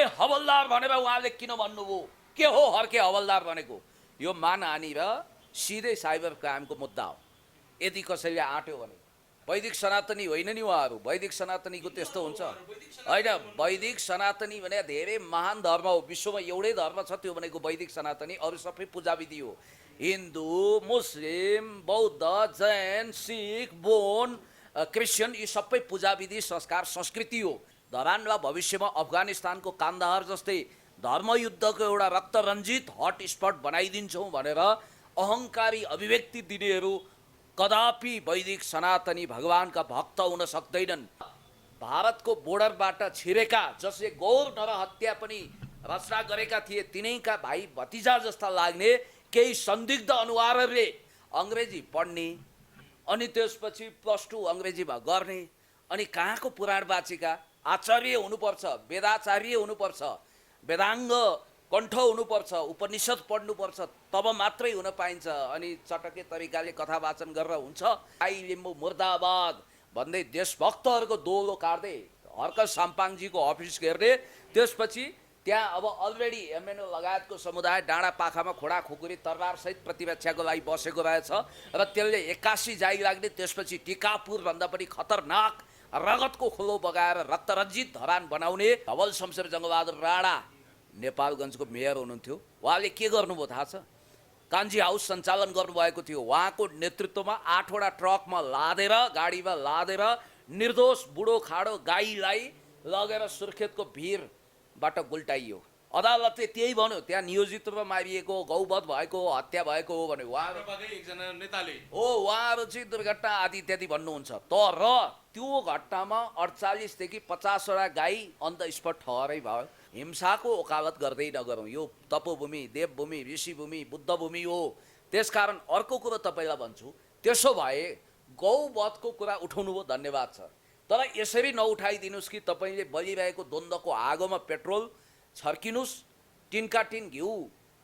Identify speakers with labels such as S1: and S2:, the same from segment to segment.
S1: हवलदार भनेर उहाँले किन भन्नुभयो? के हो हर्के हवलदार भनेको? यो मानहानि र सिधै साइबर क्राइमको मुद्दा हो। यदि कसैले आँट्यो भने वैदिक सनातनी होइन नि उहाँहरू। वैदिक सनातनीको त्यस्तो हुन्छ होइन। वैदिक सनातनी भने धेरै महान धर्म हो। विश्वमा एउटै धर्म छ, त्यो भनेको वैदिक सनातनी। अरू सबै पूजाविधि हो। हिन्दू, मुस्लिम, बौद्ध, जैन, सिख, बोन, क्रिस्चियन, यी सबै पूजाविधि, संस्कार, संस्कृति हो। धरानलाई भविष्यमा अफगानिस्तानको कान्दाहार जस्तै धर्मयुद्धको एउटा रक्तरञ्जित हट स्पट बनाइदिन्छौँ भनेर अहङ्कारी अभिव्यक्ति दिनेहरू कदापि वैदिक सनातनी भगवानका भक्त हुन सक्दैनन्। भारतको बोर्डरबाट छिरेका, जसले गौर नरहत्या पनि रचना गरेका थिए, तिनैका भाइ भतिजा जस्ता लाग्ने केही संदिग्ध अनुहारहरूले अङ्ग्रेजी पढ्ने, अनि त्यसपछि +2 अङ्ग्रेजीमा गर्ने, अनि कहाँको पुराण वाचिका आचार्य हुनुपर्छ, वेदाचार्य हुनुपर्छ, वेदाङ्ग कण्ठ हुनुपर्छ, उपनिषद पढ्नुपर्छ, तब मात्रै हुन पाइन्छ। अनि चटके तरिकाले कथा वाचन गरेर हुन्छ। आई लिम्बू मुर्दाबाद भन्दै देशभक्तहरूको दोलो काट्दै हर्क साम्पाङजीको अफिस हेर्ने। त्यसपछि त्यहाँ अब अलरेडी एमएनओ लगायतको समुदाय डाँडा पाखामा खोडा खुकुरी तरबारसहित प्रतिरक्षाको लागि बसेको रहेछ र त्यसले 81 जाइ लाग्ने। त्यसपछि टिकापुर भन्दा पनि खतरनाक रगतको खोलो बगाएर रक्तरञ्जित धरान बनाउने धवल शमशेर जङ्गबहादुर राणा नेपालगञ्जको मेयर हुनुहुन्थ्यो। उहाँले के गर्नुभयो थाहा छ? कान्जी हाउस सञ्चालन गर्नुभएको थियो। उहाँको नेतृत्वमा 8 वटा ट्रकमा लादेर, गाडीमा लादेर निर्दोष बुढो खाडो गाईलाई लगेर सुर्खेतको भिरबाट गुल्टाइयो। अदालतले त्यही भन्यो, त्यहाँ नियोजित रूपमा मारिएको, गौवध भएको, हत्या भएको हो भने उहाँहरू
S2: एकजना नेताले
S1: उहाँहरू चाहिँ दुर्घटना आदि इत्यादि भन्नुहुन्छ। तर त्यो घटनामा 48 देखि 50 वटा गाई अन द स्पट ठहरै भयो। हिंसाको वकालत गर्दै नगरौँ। यो तपोभूमि, देवभूमि, ऋषिभूमि, बुद्धभूमि हो। त्यसकारण अर्को कुरो तपाईँलाई भन्छु, त्यसो भए गौवधको कुरा उठाउनुभयो, धन्यवाद छ। तर यसरी नउठाइदिनुहोस् कि तपाईँले बलिरहेको द्वन्द्वको आगोमा पेट्रोल छर्किनुहोस्, टिनका टिन घिउ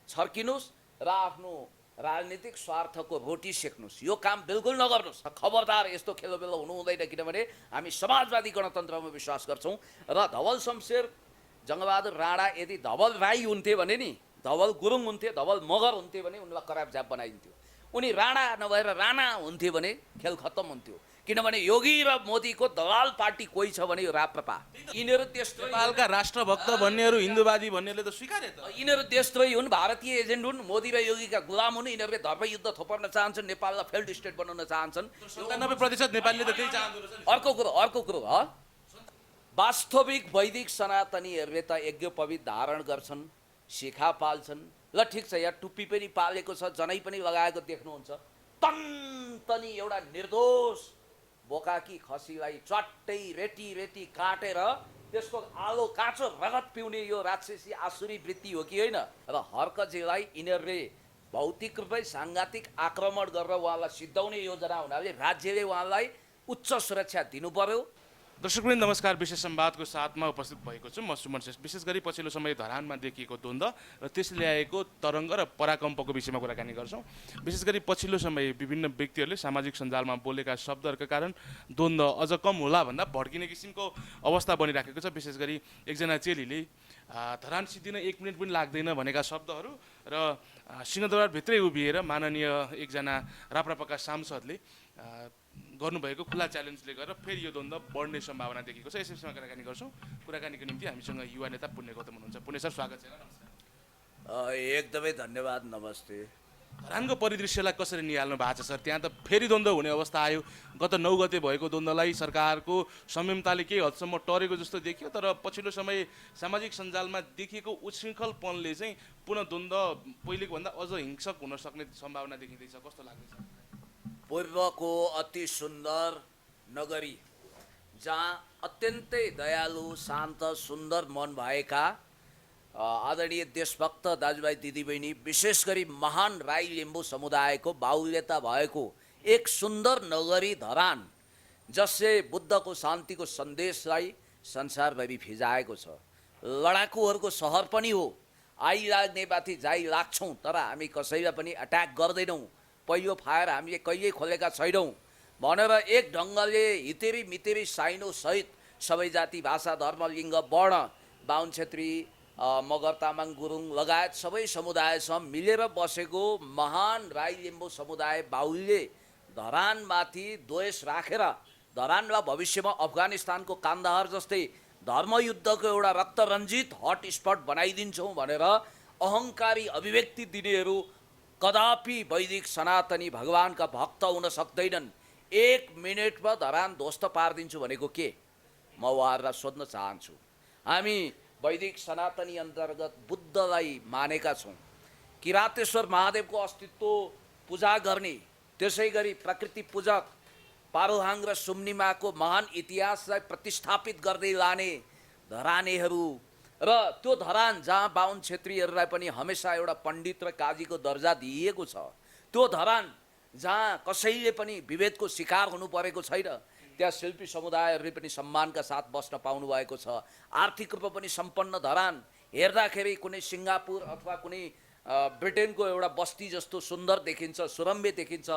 S1: छर्किनुहोस् र आफ्नो राजनीतिक स्वार्थको रोटी सेक्नुहोस्। यो काम बिल्कुल नगर्नुहोस्। खबरदार, यस्तो खेलोबेलो हुनु हुँदैन। किनभने हामी समाजवादी गणतन्त्रमा विश्वास गर्छौँ र धवल शमशेर जङ्गबहादुर राणा यदि धवल राई हुन्थे भने नि, धवल गुरुङ हुन्थे, धवल मगर हुन्थे भने उनलाई करापझाप बनाइन्थ्यो। उनी राणा नभएर राणा हुन्थे भने खेल खत्तम हुन्थ्यो। किनभने योगी र मोदीको दलाल पार्टी कोही छ भने यो राप्रपा। यिनीहरू त्यस्तो
S2: नेपालका राष्ट्रभक्त भन्नेहरू, हिन्दूवादी भन्नेले त स्वीकारे त।
S1: यिनीहरू देशद्रोही हुन्, भारतीय एजेन्ट हुन्, मोदी र योगीका गुलाम हुन्। यिनीहरूले धर्मयुद्ध थोपर्न चाहन्छन्, नेपाललाई फेल्ड स्टेट बनाउन चाहन्छन्।
S2: 97% नेपालीले त त्यही चाहँदो रहेछ।
S1: अर्को कुरो वास्तविक वैदिक सनातनीहरूले त यज्ञोपवीत धारण गर्छन्, शिखा पाल्छन्। ल ठिक छ, यहाँ टुप्पी पनि पालेको छ, जनै पनि लगाएको देख्नुहुन्छ। तनी एउटा निर्दोष बोकाकी खसीलाई चट्टै रेटी रेटी काटेर त्यसको आलो काँचो रगत पिउने यो राक्षसी आसुरी वृत्ति हो कि होइन? र हर्कजीलाई यिनीहरूले भौतिक रूपै साङ्घातिक आक्रमण गरेर उहाँलाई सिद्धाउने योजना हुनाले राज्यले उहाँलाई उच्च सुरक्षा दिनु पर्यो।
S2: दर्शकवृन्द नमस्कार, विशेष संवादको साथमा उपस्थित भएको छु म सुमन श्रेष्ठ। विशेष गरी पछिल्लो समय धरानमा देखिएको द्वन्द्व र त्यसले ल्याएको तरङ्ग र पराकम्पको विषयमा कुराकानी गर्छौँ। विशेष गरी पछिल्लो समय विभिन्न व्यक्तिहरूले सामाजिक सञ्जालमा बोलेका शब्दहरूका कारण द्वन्द्व अझ कम होला भन्दा भड्किने किसिमको अवस्था बनिराखेको छ। विशेष गरी एकजना चेलीले धरान सिद्धिन 1 मिनट पनि लाग्दैन भनेका शब्दहरू र सिंहदरबारभित्रै उभिएर माननीय एकजना राप्रपाका सांसदले गर्नुभएको खुला च्यालेन्जले गरेर फेरि यो द्वन्द्व बढ्ने सम्भावना देखिएको छ। यस विषयमा कुराकानी गर्छौँ। कुराकानीको निम्ति हामीसँग युवा नेता पुण्य गौतम हुनुहुन्छ। पुण्य सर, स्वागत छ।
S1: नमस्कार। एकदमै धन्यवाद। नमस्ते।
S2: धरानको परिदृश्यलाई कसरी निहाल्नु भएको छ सर? त्यहाँ त फेरि द्वन्द्व हुने अवस्था आयो। गत 9 गते भएको द्वन्द्वलाई सरकारको संयमताले केही हदसम्म टरेको जस्तो देखियो, तर पछिल्लो समय सामाजिक सञ्जालमा देखिएको उच्छृङ्खलपनले चाहिँ पुनः द्वन्द्व पहिलेको भन्दा अझ हिंसक हुन सक्ने सम्भावना देखिँदैछ। कस्तो लाग्दैछ?
S1: पूर्वको अति सुन्दर नगरी, जहाँ अत्यन्तै दयालु, शान्त, सुन्दर मन भएका आदरणीय देशभक्त दाजुभाइ दिदीबहिनी, विशेष गरी महान राई लिम्बू समुदायको बाहुल्यता भएको एक सुन्दर नगरी धरान, जसले बुद्धको शान्तिको सन्देशलाई संसारभरि फिजाएको छ। लडाकुहरूको सहर पनि हो। आइलाग्ने माथि जाइ लाग्छौँ, तर हामी कसैलाई पनि अट्याक गर्दैनौँ। पहिलो फायर हामीले कहिल्यै खोलेका छैनौँ भनेर एक ढङ्गले हितेरी मितेरी साइनो सहित सबै जाति, भाषा, धर्म, लिङ्ग, वर्ण बाहुन छेत्री, मगर तामाङ गुरुङ लगायत सबै समुदायसँग मिलेर बसेको महान राई लिम्बू समुदाय बाहुल्यले धरानमाथि द्वेष राखेर धरानलाई भविष्यमा अफगानिस्तानको कान्दाहार जस्तै धर्मयुद्धको एउटा रक्तरञ्जित हटस्पट बनाइदिन्छौँ भनेर अहङ्कारी अभिव्यक्ति दिनेहरू कदापि वैदिक सनातनी भगवानका भक्त हुन सक्दैनन्। 1 मिनेटमा धरान ध्वस्त पारिदिन्छु भनेको के? म उहाँहरूलाई सोध्न चाहन्छु। हामी वैदिक सनातनी अन्तर्गत बुद्धलाई मानेका छौँ, किरातेश्वर महादेवको अस्तित्व पूजा गर्ने, त्यसै गरी प्रकृति पूजक पारुहाङ र सुम्निमाको महान इतिहासलाई प्रतिस्थापित गर्दै लाने धरानेहरू र त्यो धरान जहाँ बाहुन छेत्रीहरूलाई पनि हमेसा एउटा पण्डित र काजीको दर्जा दिइएको छ, त्यो धरान जहाँ कसैले पनि विभेदको शिकार हुनु परेको छैन, त्यहाँ शिल्पी समुदायहरूले पनि सम्मानका साथ बस्न पाउनु भएको छ। आर्थिक रूपमा पनि सम्पन्न धरान हेर्दाखेरि कुनै सिङ्गापुर अथवा कुनै ब्रिटेनको एउटा बस्ती जस्तो सुन्दर देखिन्छ, सुरम्य देखिन्छ।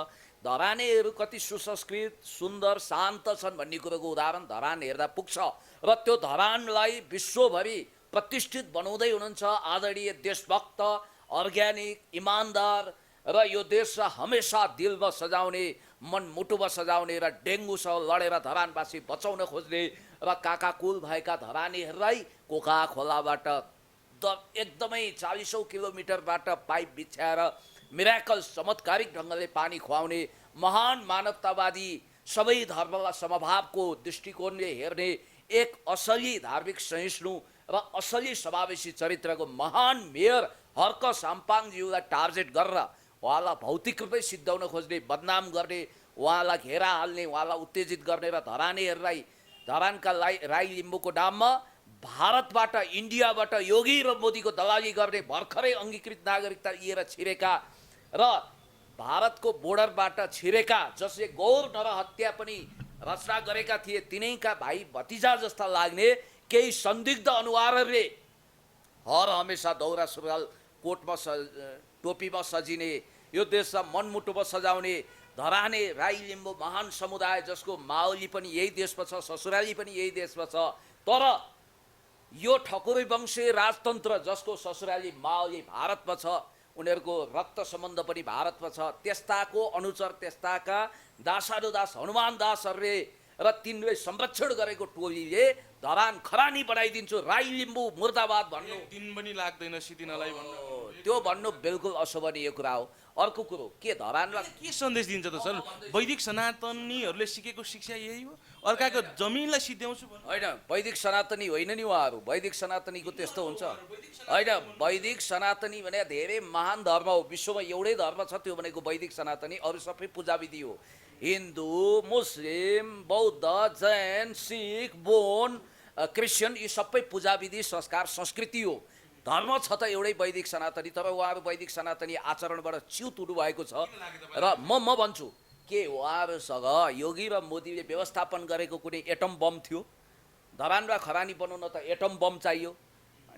S1: धरानेहरू कति सुसंस्कृत, सुन्दर, शान्त छन् भन्ने कुरोको उदाहरण धरान हेर्दा पुग्छ र त्यो धरानलाई विश्वभरि प्रतिष्ठित बनाउँदै हुनुहुन्छ आदरणीय देशभक्त, अर्ग्यानिक, इमान्दार र यो देशलाई हमेसा दिलमा सजाउने, मनमुटुमा सजाउने र डेङ्गुसँग लडेर धरानवासी बचाउन खोज्ने र काकाकुल भएका धरानीहरूलाई कोका खोलाबाट एकदमै 40औं किलोमिटरबाट पाइप बिछ्याएर मिराकल चमत्कारिक ढङ्गले पानी खुवाउने महान मानवतावादी, सबै धर्मलाई समभावको दृष्टिकोणले हेर्ने एक असली धार्मिक सहिष्णु र असली समावेशी चरित्रको महान मेयर हर्क साम्पाङज्यूलाई टार्गेट गरेर उहाँलाई भौतिक रूपै सिद्धाउन खोज्ने, बदनाम गर्ने, उहाँलाई घेरा हाल्ने, उहाँलाई उत्तेजित गर्ने र धरानेहरूलाई धरानका राई लिम्बूको नाममा भारतबाट, इन्डियाबाट योगी र मोदीको दलाली गर्ने भर्खरै अङ्गीकृत नागरिकता लिएर छिरेका र भारतको बोर्डरबाट छिरेका, जसले गौर नरहत्या पनि रचना गरेका थिए, तिनैका भाइ भतिजा जस्ता लाग्ने केही संदिग्ध अनुहारहरूले हर हमेसा दौरा सुरुवाल कोटमा टोपीमा सजिने, यो देशलाई मनमुटुमा सजाउने धराने राई लिम्बू महान समुदाय जसको माओली पनि यही देशमा छ, ससुराली पनि यही देशमा छ, तर यो ठकुरी वंशीय राजतन्त्र जसको ससुराली माओली भारतमा छ, उनीहरूको रक्त सम्बन्ध पनि भारतमा छ, त्यस्ताको अनुचर, त्यस्ताका दासानुदास हनुमान दासहरूले र तिनले संरक्षण गरेको टोलीले धरान खरानी बनाइदिन्छु, राई लिम्बू मुर्दाबाद भन्नु
S2: दिन पनि लाग्दैन सिदिनलाई भन्नु,
S1: त्यो भन्नु बिल्कुल अशोभनीय कुरा हो। अर्को कुरो के धरानलाई
S2: के सन्देश दिन्छ त सर? वैदिक सनातनीहरूले सिकेको शिक्षा यही हो, अर्काको जमिनलाई सिद्ध्याउँछु भन्नु?
S1: होइन, वैदिक सनातनी होइन नि उहाँहरू। वैदिक सनातनीको त्यस्तो हुन्छ होइन। वैदिक सनातनी भने धेरै महान धर्म हो, विश्वमा एउटै धर्म छ, त्यो भनेको वैदिक सनातनी। अरू सबै पूजाविधि हो, हिन्दू, मुस्लिम, बौद्ध, जैन, सिख, बोन, क्रिस्चियन, यी सबै पूजाविधि, संस्कार, संस्कृति हो। धर्म छ त एउटै वैदिक सनातनी, तर उहाँहरू वैदिक सनातनी आचरणबाट च्युत हुनु भएको छ। र म भन्छु के उहाँहरूसँग योगी र मोदीले व्यवस्थापन गरेको कुनै एटम बम थियो? धरान र खरानी बनाउन त एटम बम चाहियो,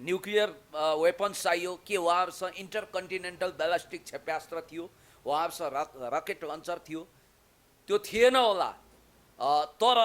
S1: न्युक्लियर वेपन्स चाहियो। के उहाँहरूसँग इन्टरकन्टिनेन्टल ब्यालिस्टिक क्षेप्यास्त्र थियो? उहाँहरूसँग रकेट लन्चर थियो? त्यो थिएन होला। तर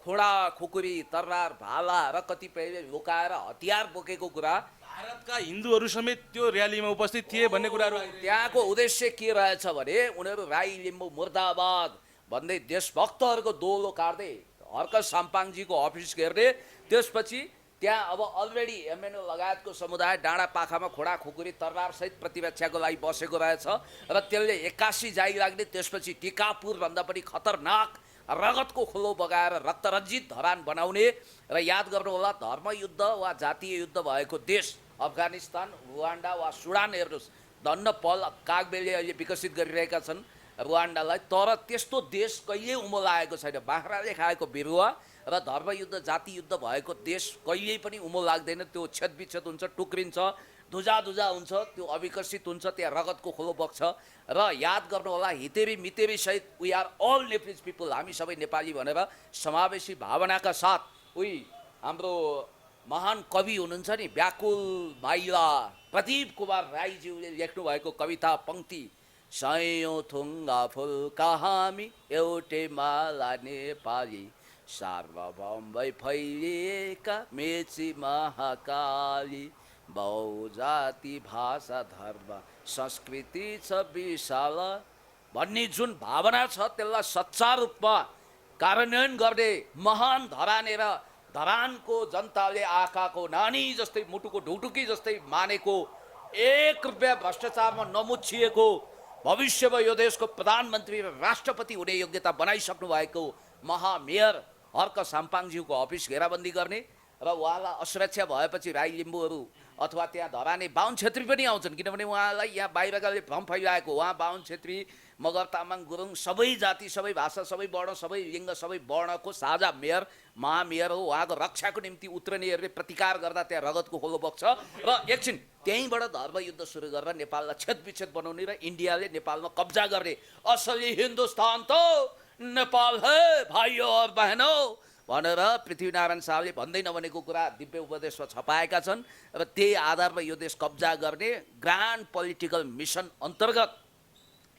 S1: खोडा, खुकुरी, तर्रार, भाला र कतिपयले लुकाएर हतियार बोकेको कुरा,
S2: भारतका हिन्दूहरू समेत त्यो र्यालीमा उपस्थित थिए भन्ने कुराहरू
S1: त्यहाँको उद्देश्य के रहेछ भने उनीहरू राई लिम्बू मुर्दाबाद भन्दै देशभक्तहरूको दोलो काट्दै हर्क साम्पाङजीको अफिस घेर्ने। त्यसपछि त्यहाँ अब अलरेडी एमएनओ लगायतको समुदाय डाँडा पाखामा खोडा, खुकुरी, तरबारसहित प्रतिरक्षाको लागि बसेको रहेछ र त्यसले 81 जाइ लाग्ने। त्यसपछि टिकापुर भन्दा पनि खतरनाक रगतको खोलो बगाएर रक्तरञ्जित धरान बनाउने। र याद गर्नुहोला, धर्मयुद्ध वा जातीय युद्ध भएको देश अफगानिस्तान, रुवान्डा वा सुडान हेर्नुहोस्, धन्न पल कागबेले अहिले विकसित गरिरहेका छन् रुवान्डालाई, तर त्यस्तो देश कहिल्यै उमो लागेको छैन। बाख्राले खाएको बिरुवा र धर्मयुद्ध, जाति युद्ध भएको देश कहिल्यै पनि उमो लाग्दैन। त्यो छेदविच्छेद हुन्छ, टुक्रिन्छ, धुजा हुन्छ, त्यो अविकसित हुन्छ, त्यहाँ रगतको खोलो बग्छ। र याद गर्नुहोला, हितेरी मितेरी सहित we are all Nepalese people, हामी सबै नेपाली भनेर समावेशी भावनाका साथ उही हाम्रो महान कवि हुनुहुन्छ नि व्याकुल माइला प्रदीप कुमार राईज्यूले लेख्नु भएको कविता पंक्ति, सयौं थुङ्गा फुलका हामी एउटै माला नेपाली, सार्वभौम भई फैलिएका मेची महाकाली, बहुजाति भाषा धर्म संस्कृति छ विशाल भन्ने जुन भावना छ त्यसलाई सच्चा रूपमा कार्यान्वयन गर्ने महान धराने र धरानको जनताले आँखाको नानी जस्तै मुटुको ढुकढुकी जस्तै मानेको, 1 रुपियाँ भ्रष्टाचारमा नमुछिएको, भविष्यमा यो देशको प्रधानमन्त्री र राष्ट्रपति हुने योग्यता बनाइसक्नु भएको महामेयर हर्क साम्पाङज्यूको अफिस घेराबन्दी गर्ने र उहाँलाई असुरक्षा भएपछि राई लिम्बूहरू अथवा त्यहाँ धराने बाहुन छेत्री पनि आउँछन्, किनभने उहाँलाई यहाँ बाहिरकाले भ्रम फैलाएको। उहाँ बाहुन छेत्री मगर तामाङ गुरुङ सबै जाति सबै भाषा सबै वर्ण सबै लिङ्ग सबै वर्णको साझा मेयर महामेयर हो। उहाँको रक्षाको निम्ति उत्रनेहरूले प्रतिकार गर्दा त्यहाँ रगतको खोलो बग्छ र एकछिन त्यहीँबाट धर्मयुद्ध सुरु गरेर नेपाललाई छेदविच्छेद बनाउने र इन्डियाले नेपालमा कब्जा गर्ने। असली हिन्दुस्तान त नेपाल है भाइयों और बहनों भनेर पृथ्वीनारायण शाहले भन्दै नभनेको कुरा दिव्य उपदेशमा छपाएका छन् र त्यही आधारमा यो देश कब्जा गर्ने ग्रान्ड पोलिटिकल मिसन अन्तर्गत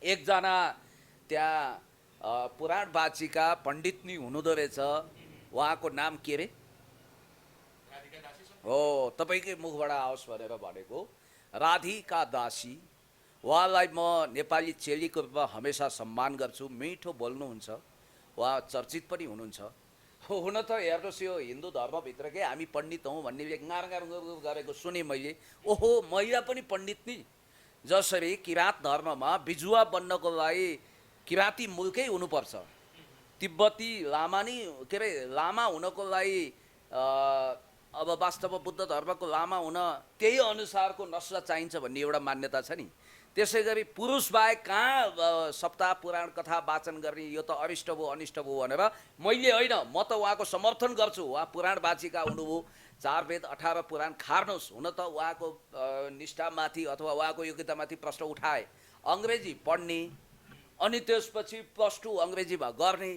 S1: एकजना त्यहाँ पुराणवाचिका पण्डितनी हुनुहुँदो रहेछ। उहाँको नाम के रे हो, तपाईँकै मुखबाट आओस् भनेर भनेको, राधिका दासी। उहाँलाई म नेपाली चेलीको रूपमा हमेसा सम्मान गर्छु। मिठो बोल्नुहुन्छ, उहाँ चर्चित पनि हुनुहुन्छ। हुन त हेर्नुहोस् यो हिन्दू धर्मभित्रकै हामी पण्डित हौँ भन्ने गार गरेको सुने मैले। ओहो, महिला पनि पण्डित नि? जसरी किराँत धर्ममा बिजुवा बन्नको लागि किराँती मुलकै हुनुपर्छ, तिब्बती लामा नि के अरे लामा हुनको लागि अब वास्तवमा बुद्ध धर्मको लामा हुन त्यही अनुसारको नस्ल चाहिन्छ भन्ने एउटा मान्यता छ नि। त्यसै गरी पुरुष बाहेक कहाँ सप्ताह पुराण कथा वाचन गर्ने, यो त अरिष्ट भयो अनिष्ट भयो भनेर मैले होइन, म त उहाँको समर्थन गर्छु। उहाँ पुराण वाचिका हुनुभयो, 4 वेद 18 पुराण खार्नुहोस्। हुन त उहाँको निष्ठामाथि अथवा उहाँको योग्यतामाथि प्रश्न उठाए। अङ्ग्रेजी पढ्ने अनि त्यसपछि +2 अङ्ग्रेजीमा गर्ने,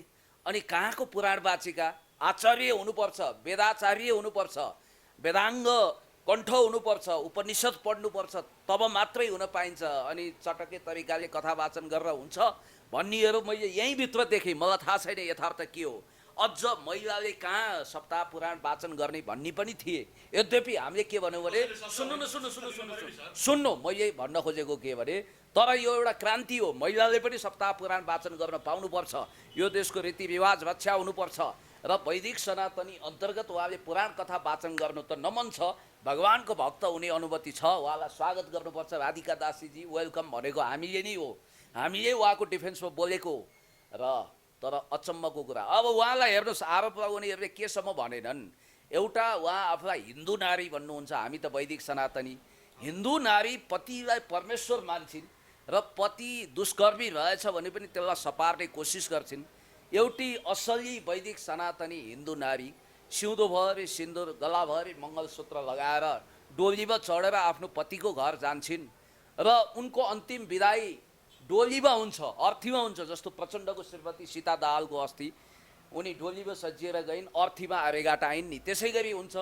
S1: अनि कहाँको पुराण वाचिका? आचार्य हुनुपर्छ, वेदाचार्य हुनुपर्छ, वेदाङ्ग कण्ठ हुनुपर्छ, उपनिषद पढ्नुपर्छ, तब मात्रै हुन पाइन्छ। अनि चटके तरिकाले कथा वाचन गरेर हुन्छ भन्नेहरू मैले यहीँभित्र देखेँ। मलाई थाहा छैन यथार्थ के हो। अझ महिलाले कहाँ सप्ताह पुराण वाचन गर्ने भन्ने पनि थिए। यद्यपि हामीले के भन्यौँ भने सुन्नु मैले भन्न खोजेको के भने, तर यो एउटा क्रान्ति हो। महिलाले पनि सप्ताह पुराण वाचन गर्न पाउनुपर्छ, यो देशको रीतिरिवाज रक्षा हुनुपर्छ र वैदिक सनातनी अन्तर्गत उहाँले पुराण कथा वाचन गर्नु त नमन छ। भगवानको भक्त हुने अनुभूति छ, उहाँलाई स्वागत गर्नुपर्छ। राधिका दासीजी वेलकम भनेको हामीले नै हो, हामीले उहाँको डिफेन्समा बोलेको। र तर अचम्मको कुरा, अब उहाँलाई हेर्नुहोस्, आरोप लगाउनेहरूले केसम्म भनेनन्। एउटा उहाँ आफूलाई हिन्दू नारी भन्नुहुन्छ, हामी त वैदिक सनातनी। हिन्दू नारी पतिलाई परमेश्वर मान्छन् र पति दुष्कर्मी रहेछ भने पनि त्यसलाई सपार्ने कोसिस गर्छिन्। एउटी असली वैदिक सनातनी हिन्दू नारी सिउँदोभरि सिन्दुर, गलाभरि मङ्गलसूत्र लगाएर डोलीमा चढेर आफ्नो पतिको घर जान्छन् र उनको अन्तिम विदाई डोलीमा हुन्छ, अर्थीमा हुन्छ। जस्तो प्रचण्डको श्रीमती सीता दाहालको अस्ति उनी डोलीमा सजिएर गइन्, अर्थीमा रेगाट आइन् नि। त्यसै गरी हुन्छ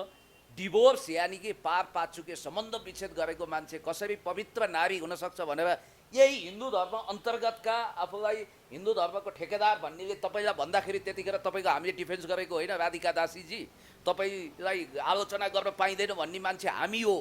S1: डिभोर्स, यानि कि पार पाचुके सम्बन्ध विच्छेद गरेको मान्छे कसरी पवित्र नारी हुनसक्छ भनेर यही हिन्दू धर्म अन्तर्गतका आफूलाई हिन्दू धर्मको ठेकेदार भन्नेले तपाईँलाई भन्दाखेरि त्यतिखेर तपाईँको हामीले डिफेन्स गरेको होइन। राधिका दासीजी, तपाईँलाई आलोचना गर्न पाइँदैन भन्ने मान्छे हामी हो।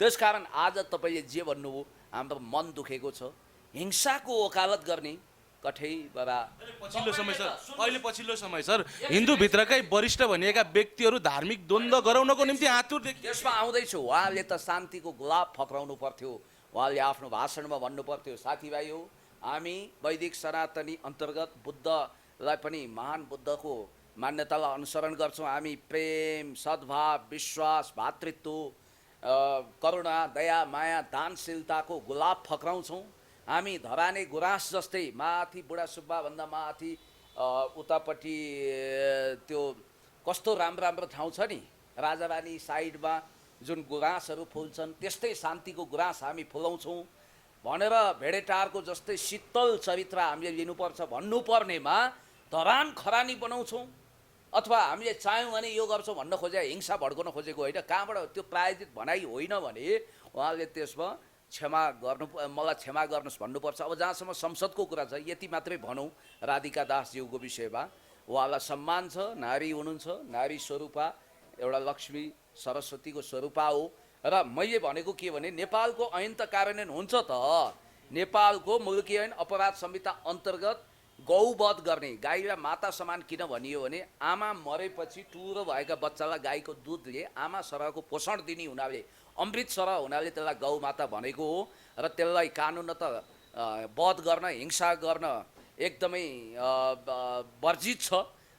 S1: त्यसकारण आज तपाईँले जे भन्नुभयो हाम्रो मन दुखेको छ। हिंसाको वकालत गर्ने कठै बरा
S2: पछिल्लो समय सर हिन्दूभित्रकै वरिष्ठ भनिएका व्यक्तिहरू धार्मिक द्वन्द्व गराउनको निम्ति आतुर देखिए।
S1: त्यसमा आउँदैछु। उहाँले त शान्तिको गुलाब फक्राउनु पर्थ्यो, उहाँले आफ्नो भाषणमा भन्नु पर्थ्यो, साथीभाइ हो हामी वैदिक सनातनी अन्तर्गत बुद्धलाई पनि महान बुद्धको मान्यतालाई अनुसरण गर्छौँ। हामी प्रेम, सद्भाव, विश्वास, भातृत्व, करुणा, दया, माया, दानशीलताको गुलाब फक्राउँछौँ। हामी धराने गुराँस जस्तै माथि बुढा सुब्बाभन्दा माथि उतापट्टि त्यो कस्तो राम्रो ठाउँ छ नि राजारानी साइडमा जुन गुराँसहरू फुल्छन्, त्यस्तै शान्तिको गुराँस हामी फुलाउँछौँ भनेर भेडेटारको जस्तै शीतल चरित्र हामीले लिनुपर्छ भन्नुपर्नेमा धरान खरानी बनाउँछौँ। अथवा हामीले चाह्यौँ भने यो गर्छौँ भन्न खोजे, हिंसा भड्काउन खोजेको होइन। कहाँबाट त्यो प्रायोजित भनाइ होइन भने उहाँले त्यसमा क्षमा गर्नु, मलाई क्षमा गर्नुहोस् भन्नुपर्छ। अब जहाँसम्म संसदको कुरा छ यति मात्रै भनौँ राधिका दासज्यूको विषयमा। उहाँलाई सम्मान छ, नारी हुनुहुन्छ, नारी स्वरूपा एउटा लक्ष्मी सरस्वतीको स्वरूपा हो। र मैले भनेको के भने नेपालको ऐन त कार्यान्वयन हुन्छ त। नेपालको मुलुकी ऐन अपराध संहिता अन्तर्गत गौवध गर्ने, गाईलाई माता समान किन भनियो भने आमा मरेपछि टुरो भएका बच्चालाई गाईको दुधले आमा सरहको पोषण दिने हुनाले, अमृत सरह हुनाले त्यसलाई गौ माता भनेको हो। र त्यसलाई कानुन त वध गर्न, हिंसा गर्न एकदमै वर्जित छ।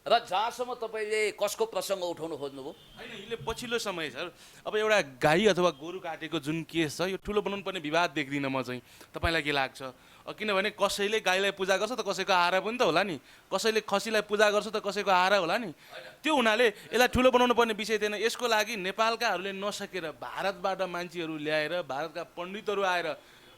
S1: र जहाँसम्म तपाईँले कसको प्रसङ्ग उठाउनु खोज्नुभयो?
S2: होइन, यसले पछिल्लो समय सर अब एउटा गाई अथवा गोरु काटेको जुन केस छ यो ठुलो बनाउनु पर्ने विवाद देख्दिनँ म चाहिँ। तपाईँलाई के लाग्छ? किनभने कसैले गाईलाई पूजा गर्छ त कसैको आहारा पनि त होला नि, कसैले खसीलाई पूजा गर्छ त कसैको आहारा होला नि। त्यो हुनाले यसलाई ठुलो बनाउनु पर्ने विषय थिएन। यसको लागि नेपालकाहरूले नसकेर भारतबाट मान्छेहरू ल्याएर, भारतका पण्डितहरू आएर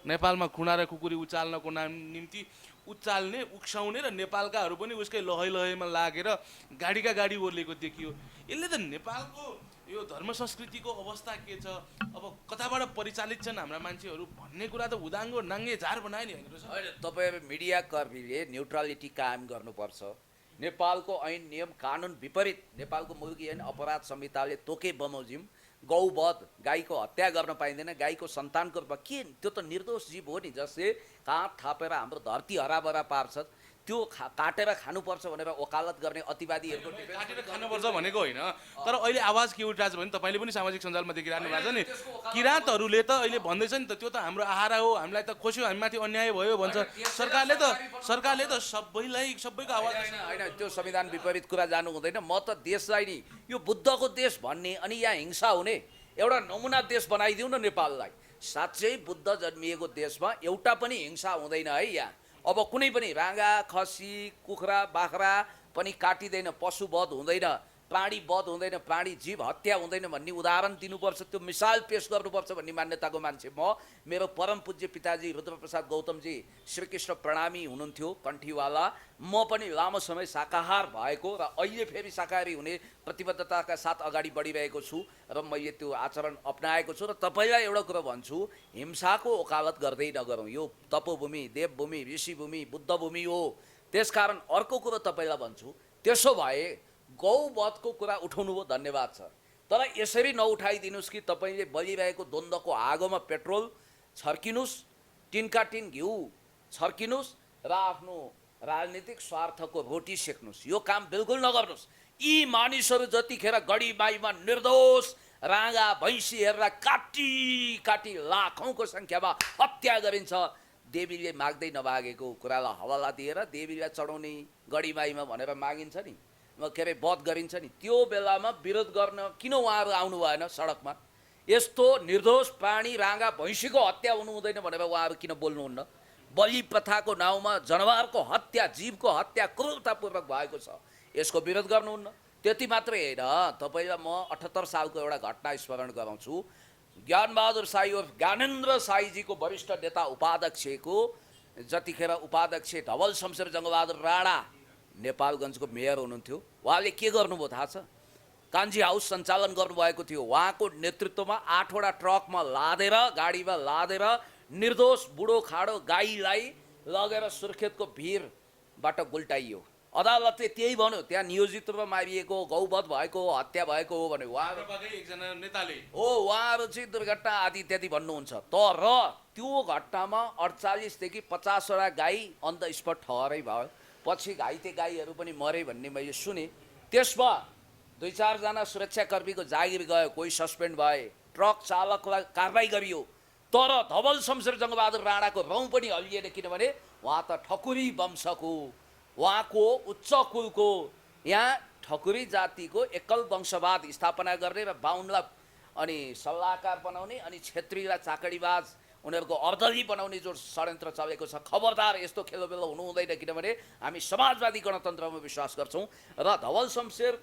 S2: नेपालमा खुना र खुकुरी उचाल्नको निम्ति उचाल्ने, उक्साउने र नेपालकाहरू पनि उसकै लहै लहैमा लागेर गाडीका गाडी ओर्लेको देखियो। यसले त नेपालको यो धर्म संस्कृतिको अवस्था के छ, अब कताबाट परिचालित छन् हाम्रा मान्छेहरू भन्ने कुरा त उदाङ्गो नाङ्गे झार बनायो नि होइन र सर?
S1: होइन, तपाईँहरू मिडिया कर्मीले न्युट्रलिटी कायम गर्नुपर्छ। नेपालको ऐन नियम कानुन विपरीत नेपालको मुलुकी ऐन अपराध संहिताले तोके बमोजिम गौवध, गाईको हत्या गर्न पाइँदैन, गाईको सन्तानको रूपमा के, त्यो त निर्दोष जीव हो नि, जसले काँध थापेर हाम्रो धरती हराभरा पार्छ। त्यो काटेर खानुपर्छ भनेर वकालत गर्ने अतिवादीहरूको
S2: काटेर खानुपर्छ भनेको होइन, तर अहिले आवाज के उठिरहेको छ भने तपाईँले पनि सामाजिक सञ्जालमा देखिरहनु भएको छ नि, किराँतहरूले त अहिले भन्दैछ नि त त्यो त हाम्रो आहारा हो, हामीलाई त खोस्यो, हामीमाथि अन्याय भयो भन्छ। सरकारले त सबैको आवाज
S1: होइन, त्यो संविधान विपरीत कुरा जानु हुँदैन। म त देशलाई नि यो बुद्धको देश भन्ने अनि यहाँ हिंसा हुने एउटा नमुना देश बनाइदिउँ न नेपाललाई। साँच्चै बुद्ध जन्मिएको देशमा एउटा पनि हिंसा हुँदैन है। यहाँ अब कुनै पनि राँगा, खसी, कुखुरा, बाख्रा पनि काटिँदैन, पशुवध हुँदैन, प्राणी वध हुँदैन, प्राणी जीव हत्या हुँदैन भन्ने उदाहरण दिनुपर्छ, त्यो मिसाल पेश गर्नुपर्छ भन्ने मान्यताको मान्छे म। मेरो परम पूज्य पिताजी रुद्रप्रसाद गौतमजी श्रीकृष्ण प्रणामी हुनुहुन्थ्यो कण्ठीवाला। म पनि लामो समय शाकाहार भएको र अहिले फेरि शाकाहारी हुने प्रतिबद्धताका साथ अगाडि बढिरहेको छु र मैले त्यो आचरण अपनाएको छु। र तपाईँलाई एउटा कुरो भन्छु, हिंसाको वकालत गर्दै नगरौँ। यो तपोभूमि, देवभूमि, ऋषिभूमि, बुद्धभूमि हो। त्यसकारण अर्को कुरो तपाईँलाई भन्छु, त्यसो भए गौवधको कुरा उठाउनु भयो, धन्यवाद छ, तर यसरी नउठाइदिनुहोस् कि तपाईँले बलिरहेको द्वन्द्वको आगोमा पेट्रोल छर्किनुहोस्, टिनका टिन घिउ छर्किनुहोस् र आफ्नो राजनीतिक स्वार्थको रोटी सेक्नुहोस्। यो काम बिल्कुल नगर्नुहोस्। यी मानिसहरू जतिखेर गढीमाईमा निर्दोष राँगा भैँसी हेरेर काटी काटी लाखौँको सङ्ख्यामा हत्या गरिन्छ, देवीले माग्दै नमागेको कुरालाई हवाला दिएर देवीलाई चढाउने गढीमाईमा भनेर मागिन्छ नि, के अरे वध गरिन्छ नि, त्यो बेलामा विरोध गर्न किन उहाँहरू आउनु भएन सडकमा? यस्तो निर्दोष प्राणी राँगा भैँसीको हत्या हुनु हुँदैन भनेर उहाँहरू किन बोल्नुहुन्न? बलि प्रथाको नाउँमा जनावरको हत्या, जीवको हत्या क्रूरतापूर्वक भएको छ, यसको विरोध गर्नुहुन्न। त्यति मात्रै होइन, तपाईँलाई म 78 सालको एउटा घटना स्मरण गराउँछु। ज्ञानबहादुर साई उर्फ ज्ञानेन्द्र साईजीको वरिष्ठ नेता उपाध्यक्षको जतिखेर उपाध्यक्ष धवल शमशेर जङ्गबहादुर राणा नेपालगञ्जको मेयर हुनुहुन्थ्यो, उहाँले के गर्नुभयो थाहा छ? कान्छी हाउस सञ्चालन गर्नुभएको थियो। उहाँको नेतृत्वमा 8 वटा ट्रकमा लादेर, गाडीमा लादेर निर्दोष बुढो खाडो गाईलाई लगेर सुर्खेतको भिरबाट गुल्टाइयो। अदालतले त्यही भन्यो, त्यहाँ नियोजित रूपमा मारिएको, गौवध भएको, हत्या भएको हो भने उहाँहरू
S2: एकजना नेताले
S1: हो, उहाँहरू चाहिँ दुर्घटना आदि इत्यादि भन्नुहुन्छ। तर त्यो घटनामा 48 देखि 50 वटा गाई अन द स्पट ठहरै भयो। पछि घाइते गाईहरू पनि मरे भन्ने मैले सुने। त्यसमा 2-4 जना सुरक्षाकर्मीको जागिर गयो, कोही सस्पेन्ड भए, ट्रक चालकलाई कारबाही गरियो। तर धवल शमशेर जङ्गबहादुर राणाको रौँ पनि हल्लिएन, किनभने उहाँ त ठकुरी वंशको, उहाँको उच्च कुलको, यहाँ ठकुरी जातिको एकल वंशवाद स्थापना गर्ने र बाहुनलाई अनि सल्लाहकार बनाउने अनि क्षेत्रीलाई चाकडीबाज उनीहरूको अर्दली बनाउने जो षड्यन्त्र चलेको छ, खबरदार यस्तो खेलोबेलो हुनु हुँदैन, किनभने हामी समाजवादी गणतन्त्रमा विश्वास गर्छौँ। र धवल शमशेर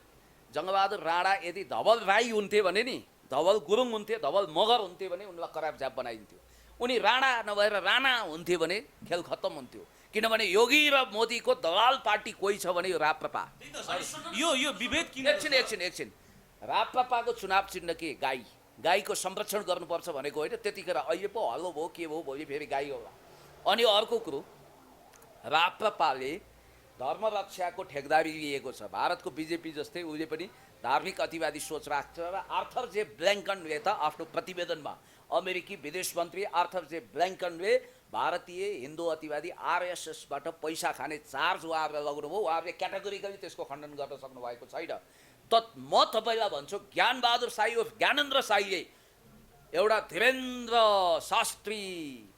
S1: जङ्गबहादुर राणा यदि धवल राई हुन्थे भने नि, धवल गुरुङ हुन्थे, धवल मगर हुन्थे भने उनलाई कराप जाप बनाइन्थ्यो। उनी राणा नभएर राणा हुन्थे भने खेल खत्तम हुन्थ्यो, किनभने योगी र मोदीको दलाल पार्टी कोही छ भने यो राप्रपा।
S2: यो विभेद किन?
S1: एकछिन राप्रपाको चुनाव चिन्ह के? गाई। गाईको संरक्षण गर्नुपर्छ भनेको होइन। त्यतिखेर अहिले पो हल्लो भयो के भयो, भोलि फेरि गाई होला। अनि अर्को कुरो, राप्रपाले धर्मरक्षाको ठेकदारी लिएको छ। भारतको बिजेपी जस्तै उसले पनि धार्मिक अतिवादी सोच राख्छ र आर्थर जे ब्ल्याङ्कनले त आफ्नो प्रतिवेदनमा अमेरिकी विदेश मन्त्री आर्थर जे ब्ल्याङ्कनले भारतीय हिन्दू अतिवादी आरएसएसबाट पैसा खाने चार्ज उहाँहरूले लगाउनुभयो, उहाँहरूले क्याटेगोरिकली त्यसको खण्डन गर्न सक्नु भएको छैन। म तपाईँलाई भन्छु, ज्ञानबहादुर शाही उर्फ ज्ञानेन्द्र शाहीले एउटा धीरेन्द्र शास्त्री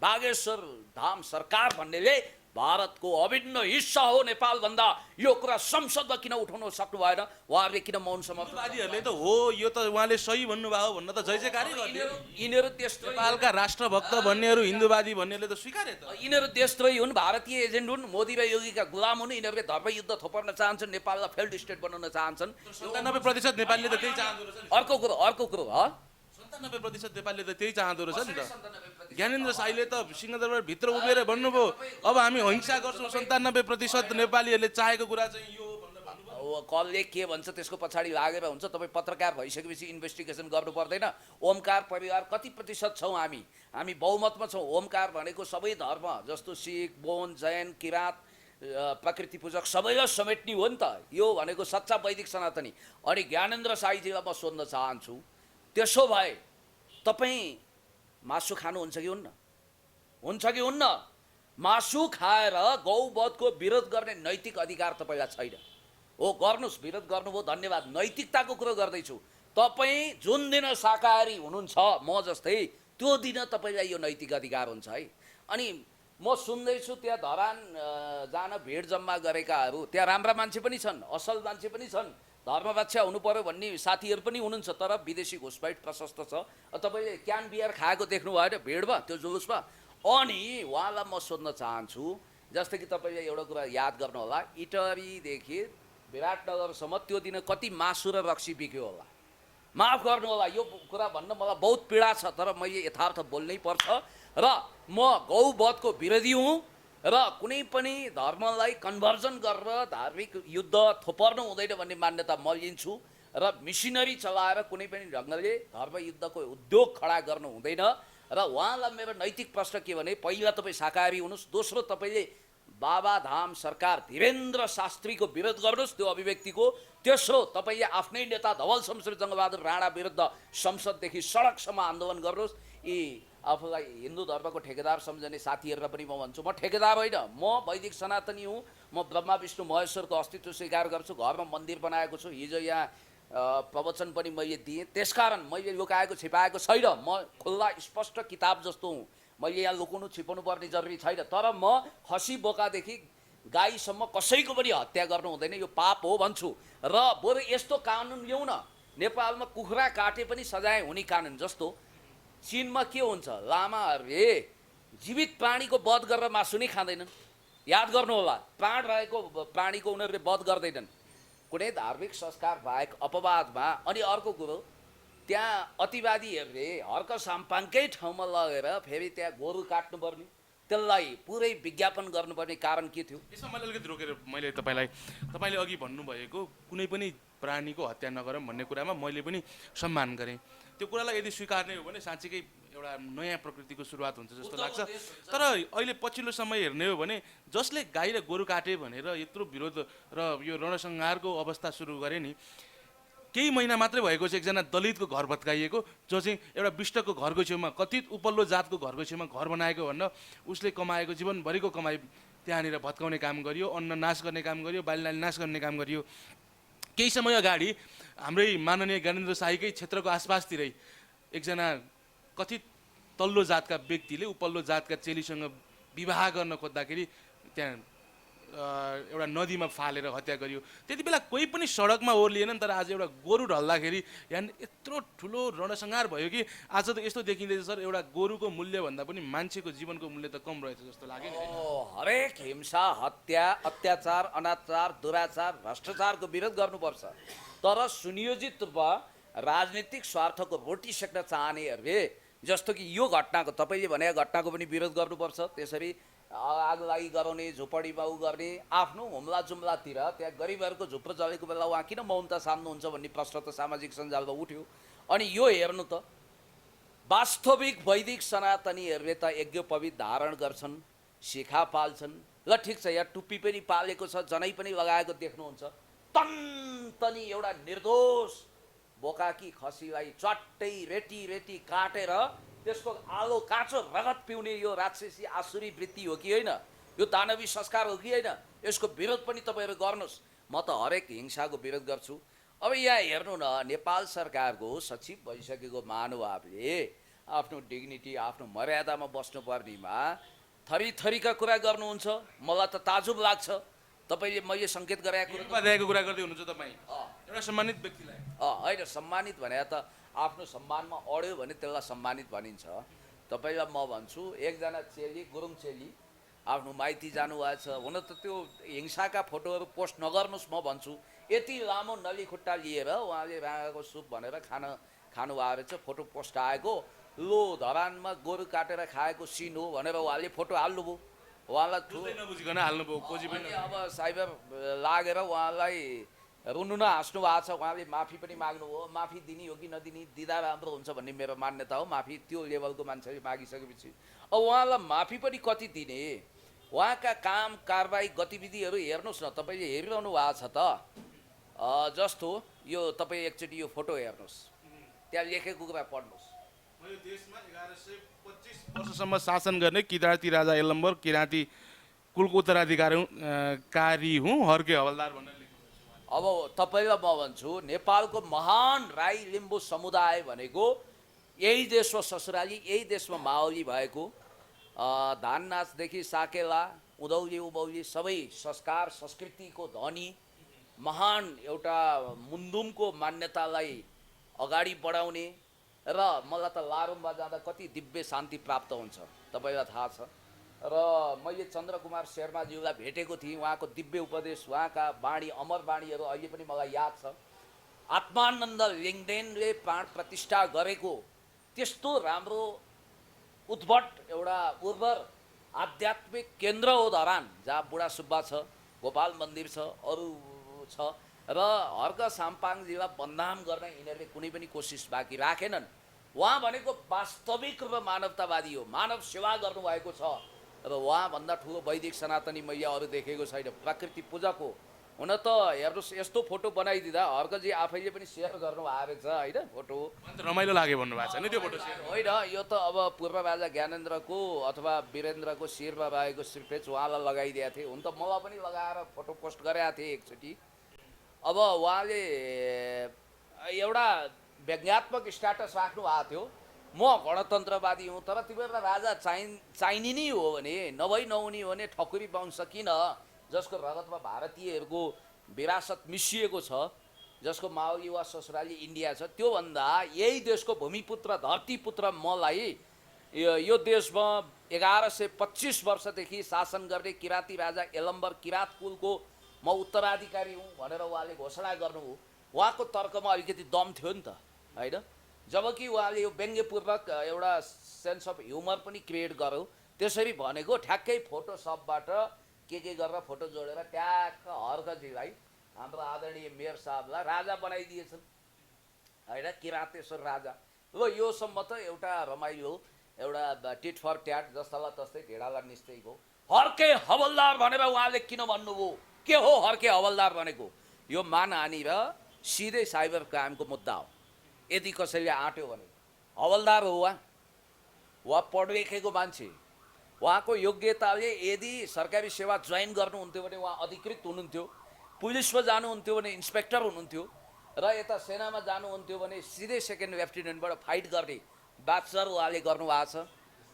S1: बागेश्वर धाम सरकार भन्नेले भारतको अभिन्न हिस्सा हो नेपाल भन्दा यो कुरा संसदमा किन उठाउन सक्नु भएन? उहाँहरूले किन मौन समर्थन?
S2: हिन्दूवादीहरूले त हो, यो त उहाँले सही भन्नुभयो भन्न त जय जयकारै गर्ने।
S1: यिनीहरू त्यस्तो
S2: नेपालका राष्ट्रभक्त भन्नेहरू हिन्दूवादी भन्नेले त स्वीकारे त।
S1: यिनीहरू देशद्रोही हुन्, भारतीय एजेन्ट हुन्, मोदी र योगीका गुलाम हुन्। यिनीहरूले धर्मयुद्ध थोपर्न चाहन्छन्, नेपाललाई फेल्ड स्टेट बनाउन चाहन्छन्।
S2: 97% नेपालीले त त्यही चाहँदो रहेछ नि।
S1: अर्को कुरो
S2: 97% नेपालीले त त्यही चाहँदो रहेछ नि त। ज्ञानेन्द्र शाहीले त सिंहदरबार भित्र उभिएर भन्नुभयो अब हामी हिंसा गर्छौँ, 97% नेपालीहरूले चाहेको कुरा चाहिँ यो भनेर भन्नुभयो।
S1: कसले के भन्छ त्यसको पछाडि लागेर हुन्छ। तपाईँ पत्रकार भइसकेपछि इन्भेस्टिगेसन गर्नु पर्दैन। ओमकार परिवार कति प्रतिशत छौँ हामी? हामी बहुमतमा छौँ। ओमकार भनेको सबै धर्म जस्तो सिख, बोन, जैन, किराँत, प्रकृति पूजक सबैलाई समेट्ने हो नि त। यो भनेको सच्चा वैदिक सनातनी। अनि ज्ञानेन्द्र शाहीजीलाई म सोध्न चाहन्छु, त्यसो भए तपाईँ मासु खानुहुन्छ कि हुन्न? हुन्छ कि हुन्न? मासु खाएर गौवधको विरोध गर्ने नैतिक अधिकार तपाईँलाई छैन। हो, गर्नुहोस्, विरोध गर्नुभयो, धन्यवाद। नैतिकताको कुरो गर्दैछु। तपाईँ जुन दिन शाकाहारी हुनुहुन्छ म जस्तै, त्यो दिन तपाईँलाई यो नैतिक अधिकार हुन्छ है। अनि म सुन्दैछु त्यहाँ धरान जान भिड जम्मा गरेकाहरू त्यहाँ राम्रा मान्छे पनि छन्, असल मान्छे पनि छन्, धर्मरक्षा हुनु पर्यो भन्ने साथीहरू पनि हुनुहुन्छ। तर विदेशी घुसपैठ प्रशस्त छ। तपाईँले क्यान बियर खाएको देख्नु भएन भिडमा, त्यो जुलुसमा? अनि उहाँलाई म सोध्न चाहन्छु, जस्तै कि तपाईँले एउटा कुरा याद गर्नु होला, इटरीदेखि विराटनगरसम्म त्यो दिन कति मासु र रक्सी बिक्यो होला? माफ गर्नु होला, यो कुरा भन्न मलाई बहुत पीडा छ, तर मैले यथार्थ बोल्नै पर्छ। र म गौवधको विरोधी हुँ र कुनै पनि धर्मलाई कन्भर्जन गरेर धार्मिक युद्ध थोपर्नु हुँदैन भन्ने मान्यता म लिन्छु। र मिसिनरी चलाएर कुनै पनि ढङ्गले धर्मयुद्धको उद्योग खडा गर्नु हुँदैन। र उहाँलाई मेरो नैतिक प्रश्न के भने, पहिला तपाईँ शाकाहारी हुनुहोस्, दोस्रो तपाईँले बाबाधाम सरकार धीरेन्द्र शास्त्रीको विरोध गर्नुहोस् त्यो अभिव्यक्तिको, तेस्रो तपाईँले आफ्नै नेता धवल शमशेर जङ्गबहादुर राणा विरुद्ध संसददेखि सडकसम्म आन्दोलन गर्नुहोस्। यी आफूलाई हिन्दू धर्मको ठेकेदार सम्झने साथीहरूलाई पनि म भन्छु, म ठेकेदार होइन, म वैदिक सनातनी हुँ। म ब्रह्मा विष्णु महेश्वरको अस्तित्व स्वीकार गर्छु। घरमा मन्दिर बनाएको छु। हिजो यहाँ प्रवचन पनि मैले दिएँ। त्यसकारण मैले लुकाएको छिपाएको छैन। म खुल्ला स्पष्ट किताब जस्तो हुँ। मैले यहाँ लुकाउनु छिपाउनु पर्ने जरुरी छैन। तर म खसी बोकादेखि गाईसम्म कसैको पनि हत्या गर्नु हुँदैन, यो पाप हो भन्छु। र बरु यस्तो कानुन ल्याउन, नेपालमा कुखुरा काटे पनि सजाय हुने कानुन जस्तो। चीनमा के हुन्छ, लामाहरूले जीवित प्राणीको वध गरेर मासु नै खाँदैनन्। याद गर्नु होला, प्राण रहेको प्राणीको उनीहरूले वध गर्दैनन् कुनै धार्मिक संस्कार बाहेक अपवादमा। अनि अर्को कुरो, त्यहाँ अतिवादीहरूले हर्क साम्पाङकै ठाउँमा लगेर फेरि त्यहाँ गोरु काट्नुपर्ने, त्यसलाई पुरै विज्ञापन गर्नुपर्ने कारण के थियो?
S2: यसमा मैले अलिकति रोकेर तपाईँले अघि भन्नुभएको कुनै पनि प्राणीको हत्या नगरौँ भन्ने कुरामा मैले पनि सम्मान गरेँ। त्यो कुरालाई यदि स्वीकार्ने हो भने साँच्चीकै एउटा नयाँ प्रकृतिको सुरुवात हुन्छ जस्तो लाग्छ। तर अहिले पछिल्लो समय हेर्ने हो भने जसले गाई र गोरु काटे भनेर यत्रो विरोध र यो रणसंहारको अवस्था सुरु गरे नि, केही महिना मात्रै भएको छ एकजना दलितको घर भत्काइएको, जो चाहिँ एउटा विष्टको घरको छेउमा, कथित उपल्लो जातको घरको छेउमा घर बनाएको भन्न उसले कमाएको जीवनभरिको कमाइ त्यहाँनिर भत्काउने काम गरियो, अन्न नाश गर्ने काम गरियो, बालीनाली नाश गर्ने काम गरियो। केही समय अगाडि हाम्रै माननीय ज्ञानेन्द्र शाहीकै क्षेत्रको आसपासतिरै एकजना कथित तल्लो जातका व्यक्तिले उपल्लो जातका चेलीसँग विवाह गर्न खोज्दाखेरि त्यहाँ एउटा नदीमा फालेर हत्या गरियो। त्यति बेला कोही पनि सडकमा ओर्लिएनन्, तर आज एउटा गोरु ढल्दाखेरि यहाँ यत्रो ठुलो रणसंहार भयो कि आज त यस्तो देखिँदैछ सर, एउटा गोरुको मूल्य भन्दा पनि मान्छेको जीवनको मूल्य त कम रहेछ जस्तो लाग्यो नि।
S1: हरेक हिंसा, हत्या, अत्याचार, अनाचार, दुराचार, भ्रष्टाचारको विरोध गर्नुपर्छ। तर सुनियोजित रूपमा राजनीतिक स्वार्थको रोटी सेक्न चाहनेहरूले, जस्तो कि यो घटनाको तपाईँले भनेको घटनाको पनि विरोध गर्नुपर्छ। त्यसरी आगलागी गराउने, झुपडीमा गर्ने, आफ्नो हुम्ला जुम्लातिर त्यहाँ गरिबहरूको झुप्रो जलेको बेला उहाँ किन मौनता साध्नुहुन्छ भन्ने प्रश्न त सामाजिक सञ्जालमा उठ्यो। अनि यो हेर्नु त, वास्तविक वैदिक सनातनीहरूले त यज्ञोपवीत धारण गर्छन्, शिखा पाल्छन्, ल ठिक छ यहाँ टुप्पी पनि पालेको छ, जनै पनि लगाएको देख्नुहुन्छ, तनी एउटा निर्दोष बोकाकी खसीलाई चट्टै रेटी रेटी काटेर त्यसको आलो काँचो रगत पिउने यो राक्षसी आसुरी वृत्ति हो कि होइन, यो दानवी संस्कार हो कि होइन, यसको विरोध पनि तपाईँहरू गर्नुहोस्। म त हरेक हिंसाको विरोध गर्छु। अब यहाँ हेर्नु न, नेपाल सरकारको सचिव भइसकेको महानुभावले आफ्नो डिग्निटी आफ्नो मर्यादामा बस्नुपर्नेमा थरी थरीका कुरा गर्नुहुन्छ। मलाई त ताजुब लाग्छ। तपाईँले मैले सङ्केत गराएको
S2: कुरा गर्दै हुनुहुन्छ तपाईँ एउटा सम्मानित व्यक्तिलाई।
S1: होइन, सम्मानित भने त आफ्नो सम्मानमा अड्यो भने त्यसलाई सम्मानित भनिन्छ। तपाईँलाई म भन्छु, एकजना चेली गुरुङ चेली आफ्नो माइती जानुभएको छ, हुन त त्यो हिंसाका फोटोहरू पोस्ट नगर्नुहोस् म भन्छु। यति लामो नली खुट्टा लिएर उहाँले राँगाको सुप भनेर खानुभएको रहेछ, फोटो पोस्ट आएको, लो धरानमा गोरु काटेर खाएको सिन हो भनेर उहाँले फोटो हाल्नुभयो। उहाँलाई
S2: नबुझिकन हाल्नुभयो, खोजी पनि।
S1: अब साइबर लागेर उहाँलाई रुनु न हाँस्नु भएको छ। उहाँले माफी पनि माग्नुभयो। माफी दिने हो कि नदिने, दिँदा राम्रो हुन्छ भन्ने मेरो मान्यता हो। माफी त्यो लेभलको मान्छेले मागिसकेपछि अब उहाँलाई माफी पनि कति दिने, उहाँका काम कारबाही गतिविधिहरू हेर्नुहोस् न, तपाईँले हेरिरहनु भएको छ त। जस्तो यो तपाईँ एकचोटि यो फोटो हेर्नुहोस्, त्यहाँ लेखेको कुरा पढ्नुहोस्।
S2: यो देशमा 1125 वर्षसम्म शासन गर्ने किराँती राजा यलम्बर किराँती कुलको उत्तराधिकारी हुँ, हर्के हवलदार भनेर लेख्नुहुन्छ।
S1: अब तपाईँलाई म भन्छु, नेपालको महान राई लिम्बू समुदाय भनेको यही देशमा ससुराली, यही देशमा माओली भएको, धान नाचदेखि साकेला उधौली उभौली सबै संस्कार संस्कृतिको धनी महान एउटा मुन्दुमको मान्यतालाई अगाडि बढाउने, र मलाई त लारुममा जाँदा कति दिव्य शान्ति प्राप्त हुन्छ तपाईँलाई थाहा छ। र मैले चन्द्रकुमार शर्माज्यूलाई भेटेको थिएँ, उहाँको दिव्य उपदेश, उहाँका बाणी अमर बाणीहरू अहिले पनि मलाई याद छ। आत्मानन्द लिङ्गदेनले प्राण प्रतिष्ठा गरेको त्यस्तो राम्रो उद्भट एउटा उर्वर आध्यात्मिक केन्द्र हो धरान, जहाँ बुढा सुब्बा छ, गोपाल मन्दिर छ, अरू छ, र हर्क साम्पाङजीलाई बदनाम गर्न यिनीहरूले कुनै पनि कोसिस बाँकी राखेनन्। उहाँ भनेको वास्तविक रूपमा मानवतावादी हो, मानव सेवा गर्नुभएको छ, र उहाँभन्दा ठुलो वैदिक सनातनी मैले अरू देखेको छैन, प्रकृति पूजक हो। हुन त हेर्नुहोस्, यस्तो फोटो बनाइदिँदा हर्कजी आफैले पनि सेयर गर्नुभएको रहेछ होइन फोटो।
S2: रमाइलो लाग्यो भन्नुभएको छ नि त्यो फोटो।
S1: होइन, यो त अब पूर्व राजा ज्ञानेन्द्रको अथवा वीरेन्द्रको शिरमा रहेको श्रीपेच उहाँलाई लगाइदिएको थिएँ। हुन त मलाई पनि लगाएर फोटो पोस्ट गरेका थिएँ एकचोटि। अब उहाँले एउटा व्यङ्ग्यात्मक स्ट्याटस राख्नु भएको थियो, म गणतन्त्रवादी हुँ, तर तिमीहरूलाई राजा चाहिने नै हो भने, नभई नहुने हो भने ठकुरी वंश किन, जसको रगतमा भारतीयहरूको विरासत मिसिएको छ, जसको माओली वा ससुराली इन्डिया छ, त्योभन्दा यही देशको भूमिपुत्र धरतीपुत्र मलाई यो देशमा 1125 वर्षदेखि शासन गर्ने किराँती राजा यलम्बर किराँत कुलको म उत्तराधिकारी हुँ भनेर उहाँले घोषणा गर्नुभयो। उहाँको तर्कमा अलिकति दम थियो नि त होइन, जबकि उहाँले यो व्यङ्ग्यपूर्वक एउटा सेन्स अफ ह्युमर पनि क्रिएट गर्यो। त्यसरी भनेको ठ्याक्कै फोटोसपबाट के गरेर फोटो जोडेर ट्याक्क हर्कजीलाई, हाम्रो आदरणीय मेयर साहबलाई राजा बनाइदिएछन् होइन, किराँतेश्वर राजा। ल योसम्म त एउटा रमाइलो, एउटा टिट फर ट्याट, जस्तालाई तस्तै ढेडालाई निस्तेको। हर्के हवलदार भनेर उहाँले किन भन्नुभयो? के हो हर्के हवलदार भनेको? यो मानहानि र सिधै साइबर क्राइमको मुद्दा हो। यदि कसैले आँट्यो भने हवलदार हो वा पढ लेखेको मान्छे, उहाँको योग्यताले यदि सरकारी सेवा जोइन गर्नुहुन्थ्यो भने उहाँ अधिकृत हुनुहुन्थ्यो, पुलिसमा जानुहुन्थ्यो भने इन्सपेक्टर हुनुहुन्थ्यो, र यता सेनामा जानुहुन्थ्यो भने सिधै सेकेन्ड लेफ्टिनेन्टबाट फाइट गर्ने ब्याचलर उहाँले गर्नुभएको छ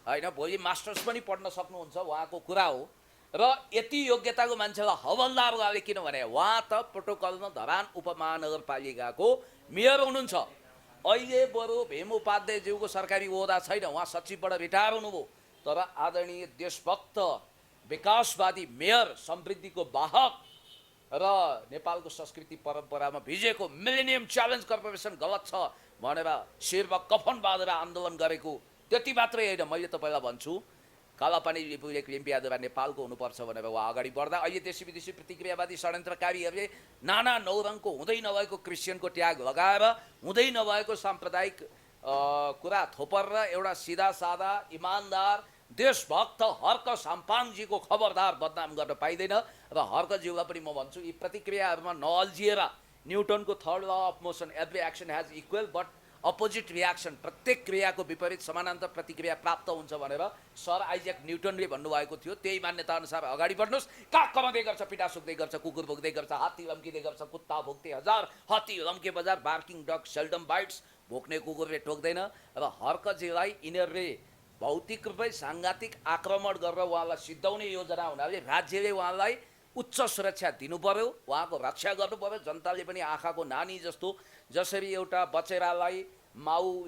S1: होइन। भोलि मास्टर्स पनि पढ्न सक्नुहुन्छ, उहाँको कुरा हो। र यति योग्यताको मान्छेलाई हवलदार उहाँले किन भने? उहाँ त प्रोटोकलमा धरान उपमहानगरपालिकाको मेयर हुनुहुन्छ। अहिले बरु भीम उपाध्यायज्यूको सरकारी ओहदा छैन, उहाँ सचिवबाट रिटायर हुनुभयो, तर आदरणीय देशभक्त विकासवादी मेयर, समृद्धिको वाहक र नेपालको संस्कृति परम्परामा भिजेको मिलेनियम च्यालेन्ज कर्पोरेसन गलत छ भनेर शिरमा कफन बाँधेर आन्दोलन गरेको, त्यति मात्रै होइन। मैले तपाईँलाई भन्छु, कालापानी लिपुलेक लिम्पियाद्वारा नेपालको हुनुपर्छ भनेर उहाँ अगाडि बढ्दा अहिले देशी विदेशी प्रतिक्रियावादी षड्यन्त्रकारीहरूले नाना नौरङको हुँदै नभएको क्रिस्चियनको ट्याग लगाएर हुँदै नभएको साम्प्रदायिक कुरा थोपर र एउटा सिधा सादा इमान्दार देशभक्त हर्क साम्पाङजीको खबरदार बदनाम गर्न पाइँदैन र हर्कज्यूलाई पनि म भन्छु यी प्रतिक्रियाहरूमा नअल्झिएर न्युटनको third law of motion every action has equal but opposite reaction, प्रत्येक क्रियाको विपरीत समानान्तर प्रतिक्रिया प्राप्त हुन्छ भनेर सर आइज्याक न्युटनले भन्नुभएको थियो। त्यही मान्यता अनुसार अगाडि बढ्नुहोस्। काग कमाउँदै गर्छ, पिटा सुक्दै गर्छ, कुकुर भोक्दै गर्छ, हात्ती लम्किँदै गर्छ, कुत्ता भोक्दै हजार, हात्ती लम्के बजार, बार्किङ डग सेल्डम बाइट्स, भोक्ने कुकुरले टोक्दैन। र हर्कजीलाई यिनीहरूले भौतिक रूपै साङ्घातिक आक्रमण गरेर उहाँलाई सिद्धाउने योजना हुनाले राज्यले उहाँलाई उच्च सुरक्षा दिनु पर्यो, उहाँको रक्षा गर्नु पर्यो। जनताले पनि आँखाको नानी जस्तो जसरी एउटा बचेरालाई माउ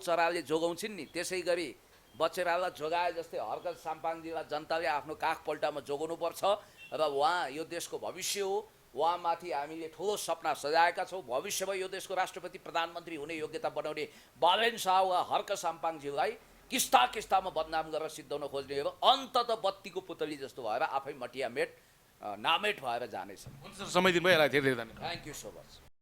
S1: चराले जोगाउँछिन् नि, त्यसै गरी बचेरालाई जोगाए जस्तै हर्क साम्पाङजीलाई जनताले आफ्नो काखपल्टामा जोगाउनुपर्छ। र उहाँ यो देशको भविष्य हो, उहाँमाथि हामीले ठुलो सपना सजाएका छौँ। भविष्यमा यो देशको राष्ट्रपति प्रधानमन्त्री हुने योग्यता बनाउने बालेन शाह वा हर्क साम्पाङजीलाई किस्ता किस्तामा बदनाम गरेर सिद्धाउन खोज्नेहरू अन्तत बत्तीको पुतली जस्तो भएर आफै मटियामेट नामेट भएर जानेछन्।
S2: हुन्छ सर, समय दिनुभयो, यसलाई धेरै धेरै धन्यवाद।
S1: Thank you so much.